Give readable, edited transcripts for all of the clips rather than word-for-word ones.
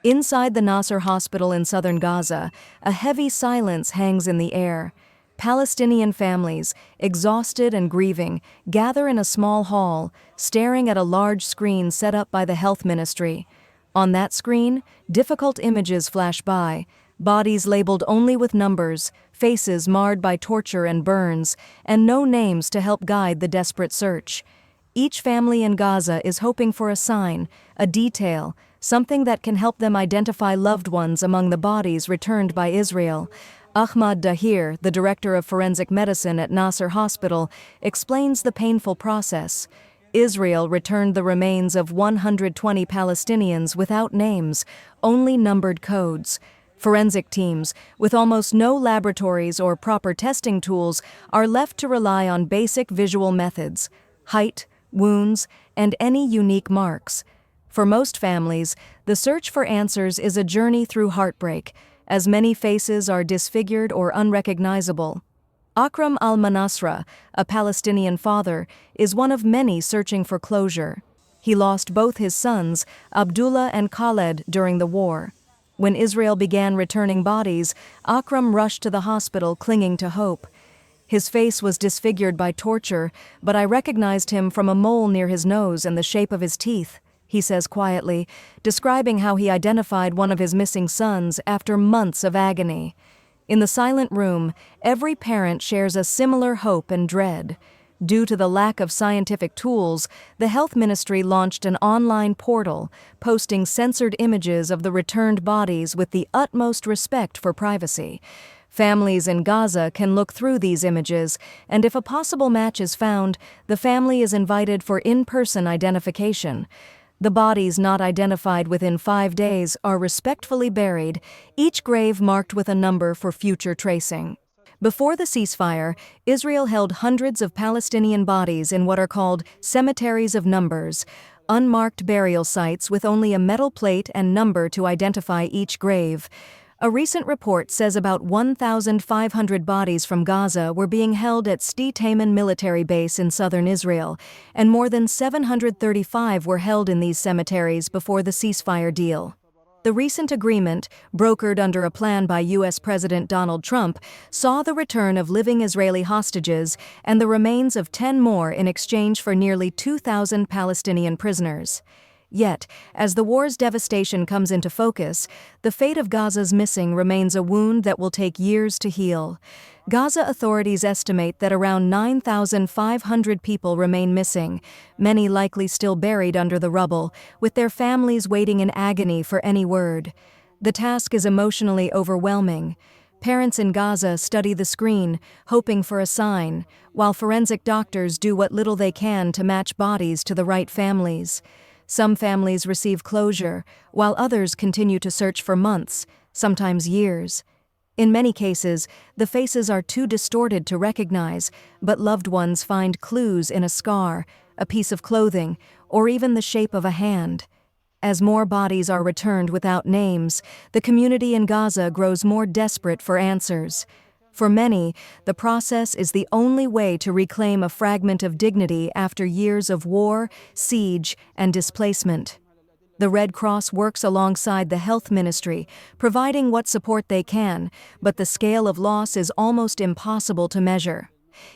Inside the Nasser Hospital in southern Gaza, a heavy silence hangs in the air. Palestinian families, exhausted and grieving, gather in a small hall, staring at a large screen set up by the health ministry. On that screen, difficult images flash by, bodies labeled only with numbers, faces marred by torture and burns, and no names to help guide the desperate search. Each family in Gaza is hoping for a sign, a detail, something that can help them identify loved ones among the bodies returned by Israel. Ahmad Dahir, the director of forensic medicine at Nasser Hospital, explains the painful process. Israel returned the remains of 120 Palestinians without names, only numbered codes. Forensic teams, with almost no laboratories or proper testing tools, are left to rely on basic visual methods: height, wounds, and any unique marks. For most families, the search for answers is a journey through heartbreak, as many faces are disfigured or unrecognizable. Akram al-Manasra, a Palestinian father, is one of many searching for closure. He lost both his sons, Abdullah and Khaled, during the war. When Israel began returning bodies, Akram rushed to the hospital clinging to hope. His face was disfigured by torture, but I recognized him from a mole near his nose and the shape of his teeth, he says quietly, describing how he identified one of his missing sons after months of agony. In the silent room, every parent shares a similar hope and dread. Due to the lack of scientific tools, the health ministry launched an online portal, posting censored images of the returned bodies with the utmost respect for privacy. Families in Gaza can look through these images, and if a possible match is found, the family is invited for in-person identification. The bodies not identified within 5 days are respectfully buried, each grave marked with a number for future tracing. Before the ceasefire, Israel held hundreds of Palestinian bodies in what are called cemeteries of numbers, unmarked burial sites with only a metal plate and number to identify each grave. A recent report says about 1,500 bodies from Gaza were being held at Sde Taman military base in southern Israel, and more than 735 were held in these cemeteries before the ceasefire deal. The recent agreement, brokered under a plan by U.S. President Donald Trump, saw the return of living Israeli hostages and the remains of 10 more in exchange for nearly 2,000 Palestinian prisoners. Yet, as the war's devastation comes into focus, the fate of Gaza's missing remains a wound that will take years to heal. Gaza authorities estimate that around 9,500 people remain missing, many likely still buried under the rubble, with their families waiting in agony for any word. The task is emotionally overwhelming. Parents in Gaza study the screen, hoping for a sign, while forensic doctors do what little they can to match bodies to the right families. Some families receive closure, while others continue to search for months, sometimes years. In many cases, the faces are too distorted to recognize, but loved ones find clues in a scar, a piece of clothing, or even the shape of a hand. As more bodies are returned without names, the community in Gaza grows more desperate for answers. For many, the process is the only way to reclaim a fragment of dignity after years of war, siege, and displacement. The Red Cross works alongside the health ministry, providing what support they can, but the scale of loss is almost impossible to measure.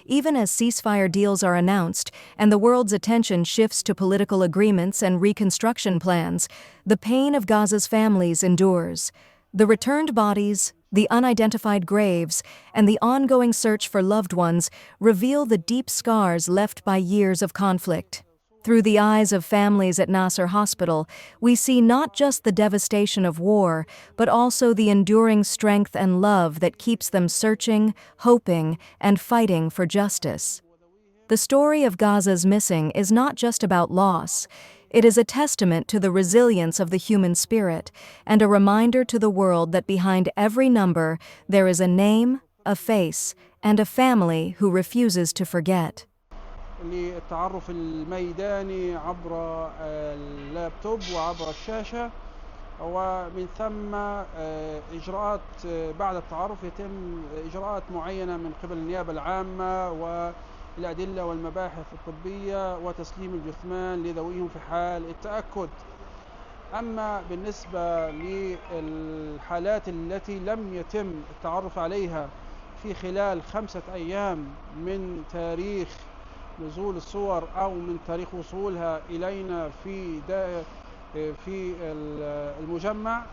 Even as ceasefire deals are announced and the world's attention shifts to political agreements and reconstruction plans, the pain of Gaza's families endures. The returned bodies, the unidentified graves, and the ongoing search for loved ones reveal the deep scars left by years of conflict. Through the eyes of families at Nasser Hospital, we see not just the devastation of war, but also the enduring strength and love that keeps them searching, hoping, and fighting for justice. The story of Gaza's missing is not just about loss. It is a testament to the resilience of the human spirit and a reminder to the world that behind every number there is a name, a face, and a family who refuses to forget. للتعرف الميداني عبر اللابتوب وعبر الشاشة، ومن ثم إجراءات بعد التعرف يتم إجراءات معينة من قبل النيابة العامة والأدلة والمباحث الطبية وتسليم الجثمان لذويهم في حال التأكد. أما بالنسبة للحالات التي لم يتم التعرف عليها في خلال 5 أيام من تاريخ نزول الصور أو من تاريخ وصولها إلينا في المجمع،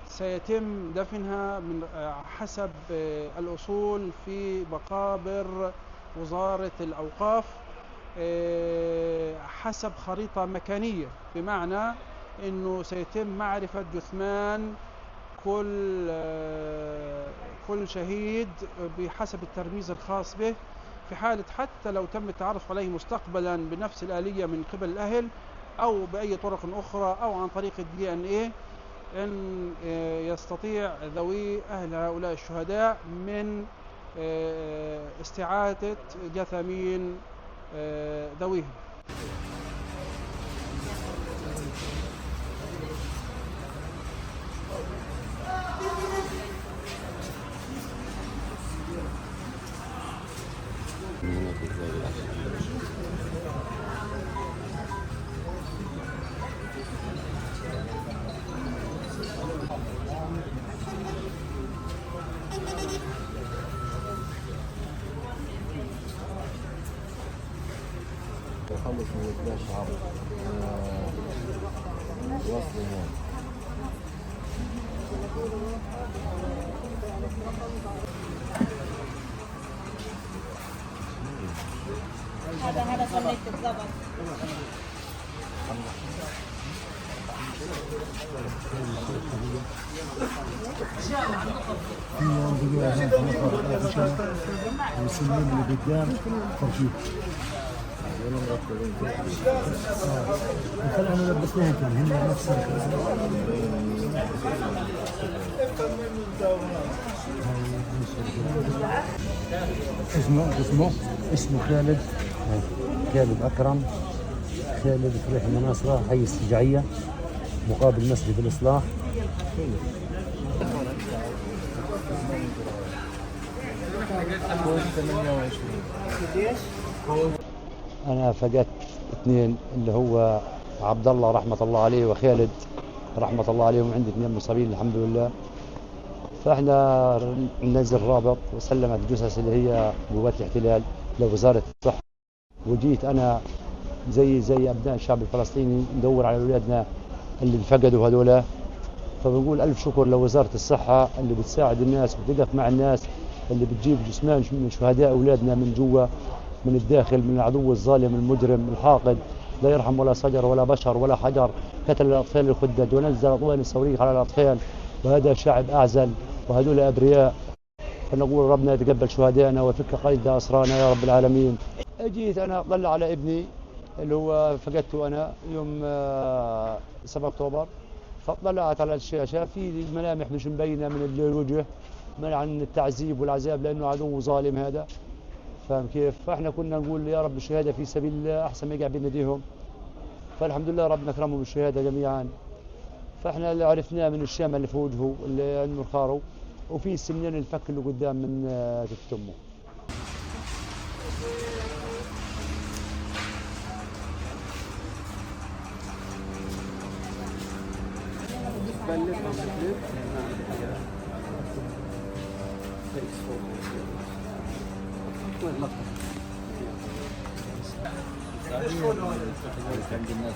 سيتم دفنها من حسب الأصول في مقابر وزارة الأوقاف حسب خريطة مكانية، بمعنى أنه سيتم معرفة جثمان كل شهيد بحسب الترميز الخاص به. في حالة حتى لو تم التعرف عليه مستقبلا بنفس الآلية من قبل الأهل أو بأي طرق أخرى أو عن طريق الDNA، أن يستطيع ذوي أهل هؤلاء الشهداء من استعادة جثامين ذويهم. خلص من 12 عرض واصل هون. هذا صليت بالضبط. في يوم بقى ويسلم اللي قدام تركيب. خلينا نلبسوهم كان هن نفسهم. اسمه خالد أكرم، خالد فريح المناصرة، حي الشجاعية، مقابل مسجد الإصلاح. أنا فقدت 2 اللي هو عبد الله رحمة الله عليه وخالد رحمة الله عليهم، عندي 2 مصابين الحمد لله. فإحنا ننزل رابط وسلمت الجثث اللي هي قوات الاحتلال لوزارة الصحة، وجيت أنا زي أبناء الشعب الفلسطيني ندور على أولادنا اللي انفقدوا هذولا. فبنقول ألف شكر لوزارة الصحة اللي بتساعد الناس وبتقف مع الناس اللي بتجيب جثمان من شهداء أولادنا من جوا من الداخل، من العدو الظالم المجرم الحاقد لا يرحم ولا شجر ولا بشر ولا حجر، قتل الأطفال الخدد ونزل أطوال الصواريخ على الأطفال، وهذا شعب أعزل وهذول أبرياء. فنقول ربنا يتقبل شهدائنا ويفك قيد أسرانا يا رب العالمين. جيت أنا أطلع على ابني اللي هو فقدته أنا يوم 7 أكتوبر، فطلعت على الشاشة في ملامح مش مبينة من الوجه عن التعذيب والعذاب لأنه عدو ظالم هذا، فاهم كيف؟ فاحنا كنا نقول يا رب الشهاده في سبيل الله احسن ما يقع بين ايديهم. فالحمد لله ربنا اكرمهم بالشهاده جميعا. فاحنا اللي عرفناه من الشام اللي في وجهه اللي عنده الخارو، وفي السمنين الفك اللي قدام من تفت امه. عند الناس